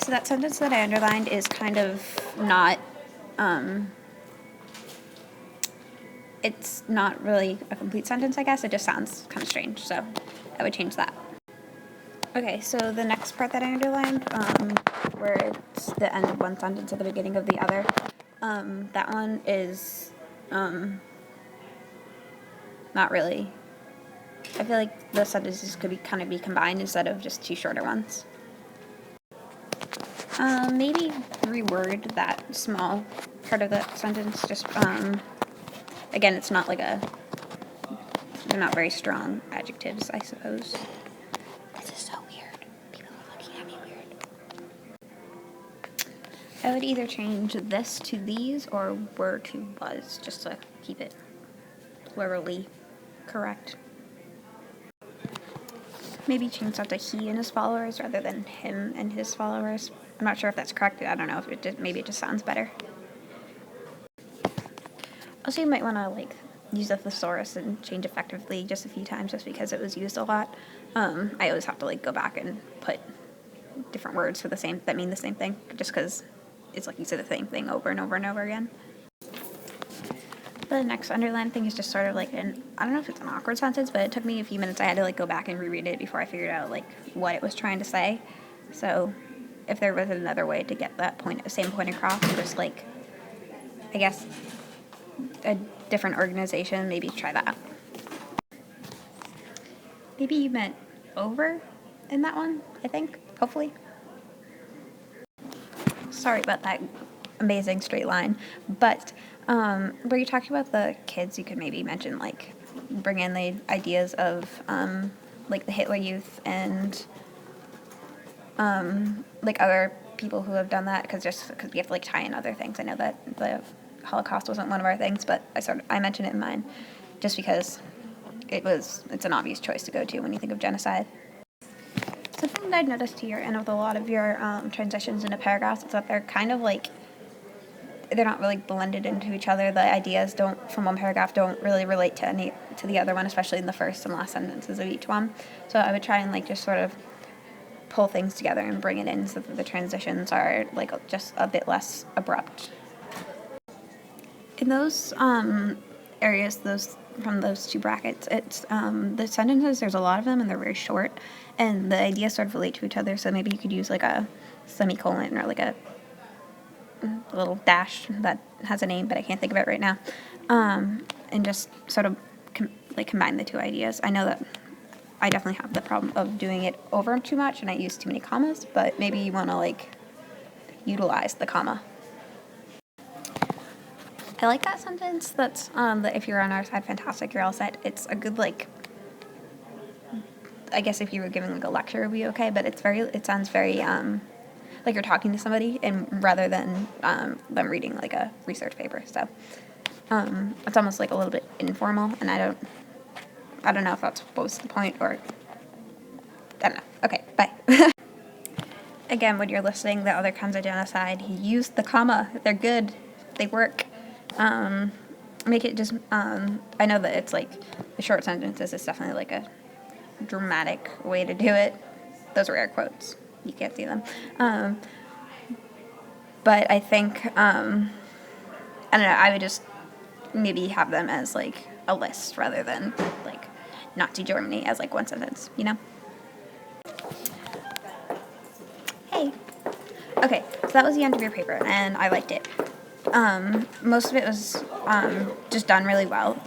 So that sentence that I underlined is kind of not, it's not really a complete sentence, I guess. It just sounds kind of strange, so I would change that. Okay, so the next part that I underlined, where it's the end of one sentence at the beginning of the other, that one is, not really. I feel like the sentences could kind of be combined instead of just two shorter ones. Maybe reword that small part of the sentence. Just, again, it's not like they're not very strong adjectives, I suppose. This is so weird. People are looking at me weird. I would either change this to these or were to was, just to keep it literally correct. Maybe change that to he and his followers rather than him and his followers. I'm not sure if that's correct. I don't know if maybe it just sounds better. Also, you might want to use a thesaurus and change effectively just a few times, just because it was used a lot. I always have to go back and put different words that mean the same thing, just because it's like you say the same thing over and over and over again. The next underlined thing is just sort of I don't know if it's an awkward sentence, but it took me a few minutes. I had to go back and reread it before I figured out what it was trying to say. So if there was another way to get that same point across, just I guess a different organization, maybe try that. Maybe you meant over in that one, I think, hopefully. Sorry about that amazing straight line, but where you're talking about the kids, you could maybe mention bring in the ideas of the Hitler Youth and other people who have done that, because we have to tie in other things. I know that the Holocaust wasn't one of our things, but I mentioned it in mine just because it's an obvious choice to go to when you think of genocide. Something that I've noticed here and with a lot of your transitions into paragraphs is that they're kind of they're not really blended into each other. The ideas from one paragraph don't really relate to the other one, especially in the first and last sentences of each one. So I would try and just sort of pull things together and bring it in so that the transitions are just a bit less abrupt. In those areas, from those two brackets, it's the sentences, there's a lot of them and they're very short, and the ideas sort of relate to each other, so maybe you could use a semicolon or a little dash that has a name, but I can't think of it right now, and just sort of combine the two ideas. I know that I definitely have the problem of doing it over too much and I use too many commas, but maybe you want to utilize the comma. I like that sentence. That's that if you're on our side, fantastic, you're all set. It's a good I guess if you were giving a lecture, it would be okay, but it sounds very like you're talking to somebody, and rather than them reading a research paper. So it's almost a little bit informal, and I don't know if that's what was the point, or I don't know. Okay, bye. Again, when you're listing the other kinds of genocide, use the comma. They're good. They work. Make it just, I know that it's the short sentences is definitely a dramatic way to do it. Those are air quotes. You can't see them. But I think, I don't know, I would just maybe have them as a list rather than Nazi Germany as one sentence, you know? Hey. Okay, so that was the end of your paper, and I liked it. Most of it was just done really well.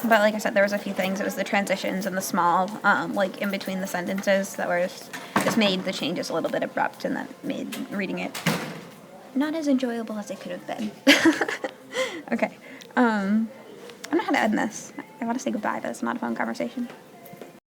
But like I said, there was a few things. It was the transitions and the small, in between the sentences that were just made the changes a little bit abrupt, and that made reading it not as enjoyable as it could have been. Okay. I don't know how to end this. I want to say goodbye, but it's not a fun conversation.